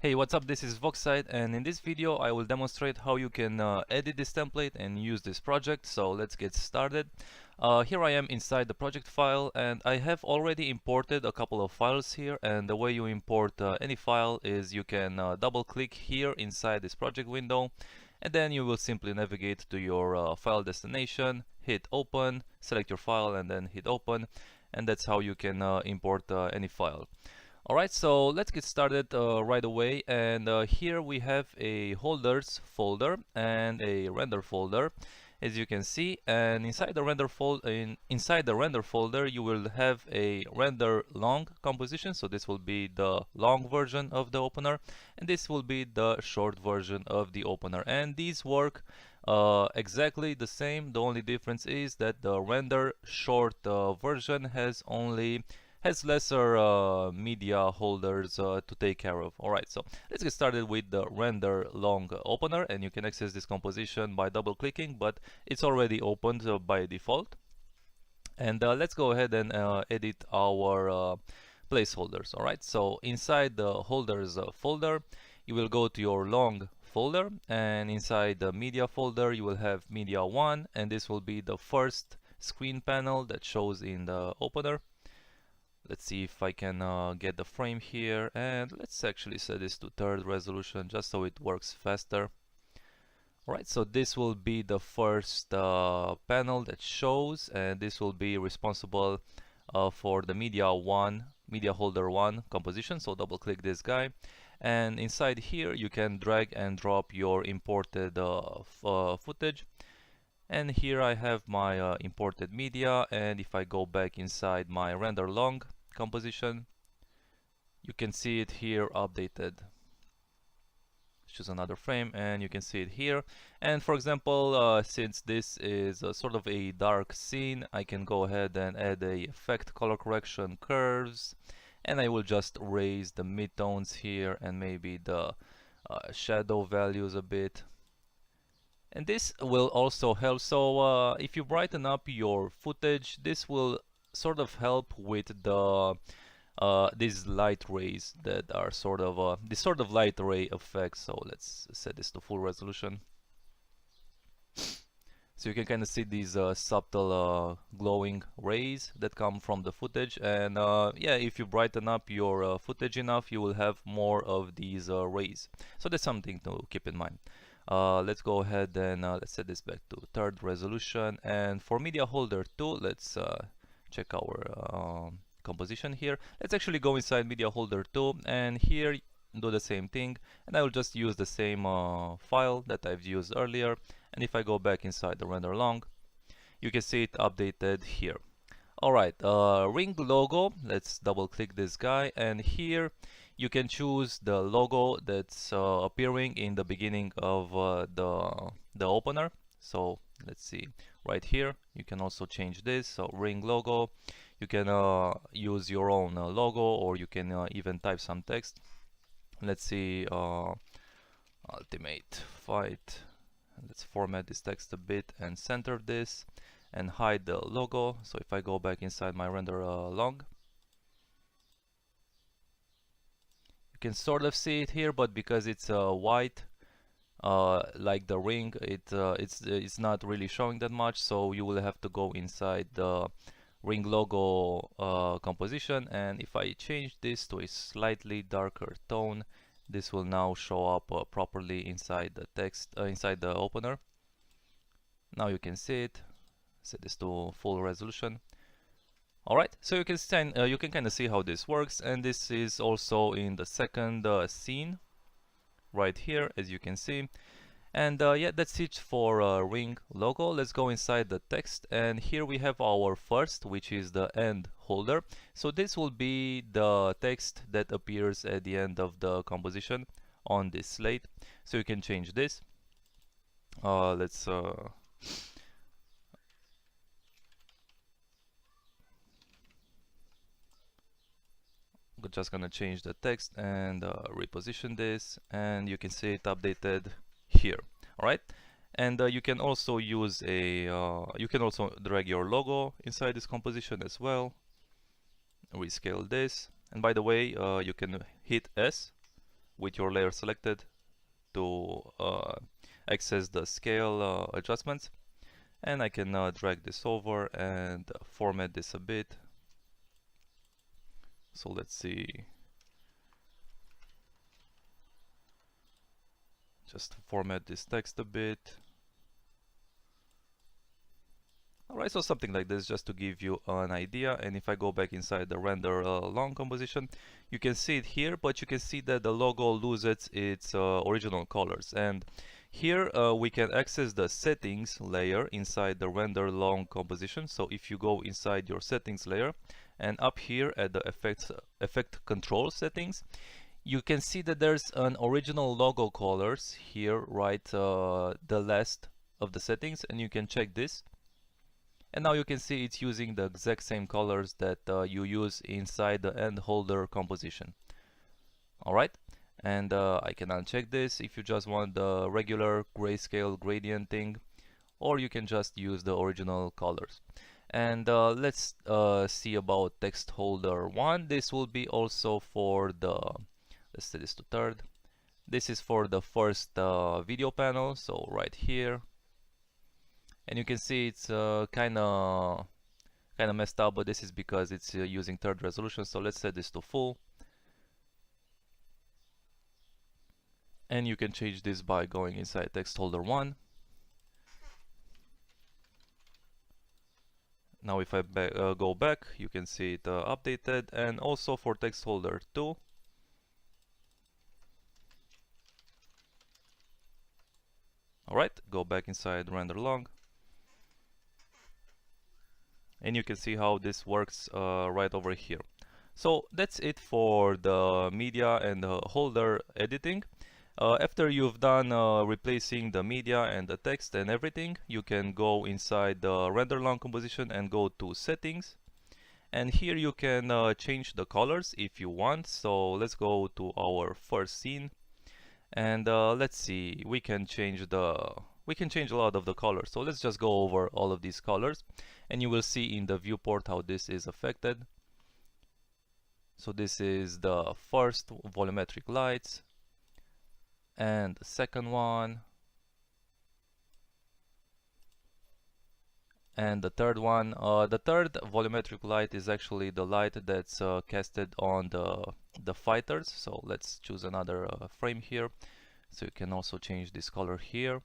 Hey, what's up? This is Voxside, and in this video I will demonstrate how you can edit this template and use this project. So let's get started. Here I am inside the project file, and I have already imported a couple of files here. And the way you import any file is you can double click here inside this project window, and then you will simply navigate to your file destination, hit open, select your file, and then hit open, and that's how you can import any file. Alright, so let's get started right away, and here we have a holders folder and a render folder, as you can see. And inside the render folder you will have a render long composition, so this will be the long version of the opener, and this will be the short version of the opener, and these work exactly the same. The only difference is that the render short version has lesser media holders to take care of. Alright, so let's get started with the render long opener, and you can access this composition by double clicking, but it's already opened by default. And let's go ahead and edit our placeholders. Alright, so inside the holders folder you will go to your long folder, and inside the media folder you will have media 1, and this will be the first screen panel that shows in the opener. Let's see if I can get the frame here, and let's actually set this to third resolution just so it works faster. Alright, so this will be the first panel that shows, and this will be responsible for the media holder 1 composition. So double click this guy, and inside here you can drag and drop your imported footage. And here I have my imported media, and if I go back inside my render long composition, you can see it here updated. Choose another frame and you can see it here. And for example, since this is sort of a dark scene, I can go ahead and add a effect color correction curves, and I will just raise the midtones here and maybe the shadow values a bit. And this will also help. So if you brighten up your footage, this will sort of help with the these light rays that are sort of this sort of light ray effect. So let's set this to full resolution, so you can kind of see these subtle glowing rays that come from the footage. And yeah, if you brighten up your footage enough, you will have more of these rays. So that's something to keep in mind. Let's go ahead and let's set this back to third resolution. And for media holder 2, let's check our composition here. Let's actually go inside media holder 2, and here do the same thing, and I will just use the same file that I've used earlier. And if I go back inside the render long, you can see it updated here. Alright, ring logo, let's double click this guy, and here you can choose the logo that's appearing in the beginning of the opener. So let's see, right here you can also change this. So ring logo, you can use your own logo, or you can even type some text. Let's see, ultimate fight. Let's format this text a bit and center this and hide the logo. So if I go back inside my render log, you can sort of see it here, but because it's white like the ring, it's not really showing that much. So you will have to go inside the ring logo composition, and if I change this to a slightly darker tone, this will now show up properly inside the text, inside the opener. Now you can see it. Set this to full resolution. Alright, so you can kind of see how this works, and this is also in the second scene right here, as you can see. And yeah, that's it for ring logo. Let's go inside the text, and here we have our first, which is the end holder. So this will be the text that appears at the end of the composition on this slate. So you can change this. Let's just gonna change the text and reposition this, and you can see it updated here. All right, and you can also use a you can also drag your logo inside this composition as well. Rescale this, and by the way, you can hit S with your layer selected to access the scale adjustments, and I can drag this over and format this a bit. So let's see, just format this text a bit. Alright, so something like this, just to give you an idea. And if I go back inside the render long composition, you can see it here, but you can see that the logo loses its original colors. And here we can access the settings layer inside the render long composition. So if you go inside your settings layer and up here at the effect control settings, you can see that there's an original logo colors here, right, the last of the settings, and you can check this. And now you can see it's using the exact same colors that you use inside the end holder composition. Alright, and I can uncheck this if you just want the regular grayscale gradient thing, or you can just use the original colors. And let's see about text holder 1. This will be also for the, let's set this to third. This is for the first video panel, so right here. And you can see it's kind of messed up, but this is because it's using third resolution. So let's set this to full, and you can change this by going inside text holder 1. Now if I go back, you can see it updated, and also for text holder 2. Alright, go back inside render long. And you can see how this works right over here. So that's it for the media and the holder editing. After you've done replacing the media and the text and everything, you can go inside the render long composition and go to settings. And here you can change the colors if you want. So let's go to our first scene. And let's see, we can change a lot of the colors. So let's just go over all of these colors, and you will see in the viewport how this is affected. So this is the first volumetric lights, and the second one, and the third one. The third volumetric light is actually the light that's casted on the fighters. So let's choose another frame here. So you can also change this color here.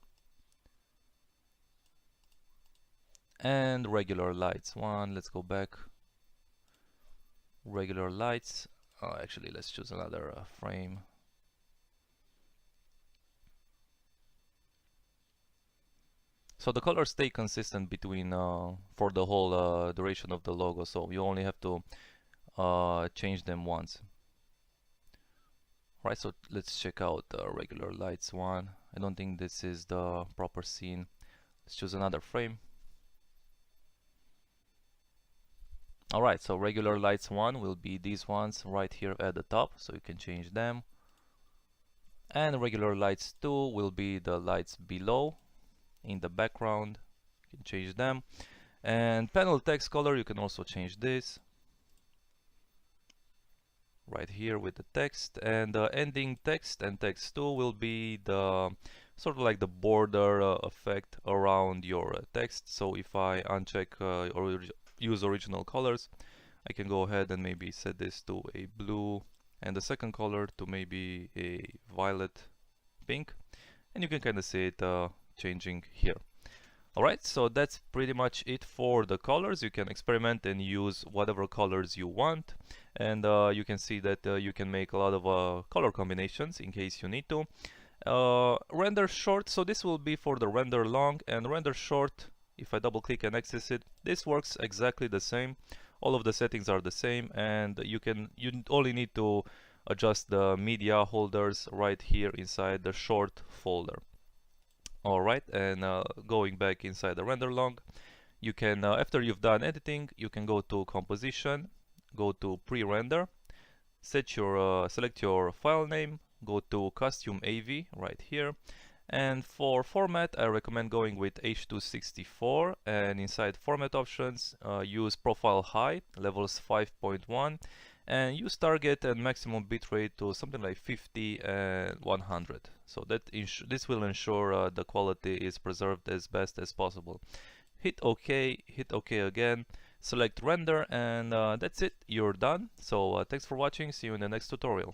And regular lights one, let's go back. Regular lights, actually let's choose another frame. So the colors stay consistent between for the whole duration of the logo, so you only have to change them once. Right, so let's check out regular lights one. I don't think this is the proper scene. Let's choose another frame. Alright, so regular lights 1 will be these ones right here at the top, so you can change them. And regular lights 2 will be the lights below in the background. You can change them. And panel text color, you can also change this right here with the text. And ending text and text 2 will be the sort of like the border effect around your text. So if I uncheck or use original colors, I can go ahead and maybe set this to a blue and the second color to maybe a violet pink, and you can kind of see it changing here. Alright, so that's pretty much it for the colors. You can experiment and use whatever colors you want, and you can see that you can make a lot of color combinations in case you need to. Render short, so this will be for the render long, and render short, if I double click and access it, this works exactly the same. All of the settings are the same, and you only need to adjust the media holders right here inside the short folder. Alright, and going back inside the render long, you can, after you've done editing, you can go to composition, go to pre-render, select your file name, go to custom AV right here. And for format, I recommend going with H.264, and inside format options, use profile high, levels 5.1, and use target and maximum bitrate to something like 50 and 100. So that this will ensure the quality is preserved as best as possible. Hit OK again, select render, and that's it, you're done. So thanks for watching, see you in the next tutorial.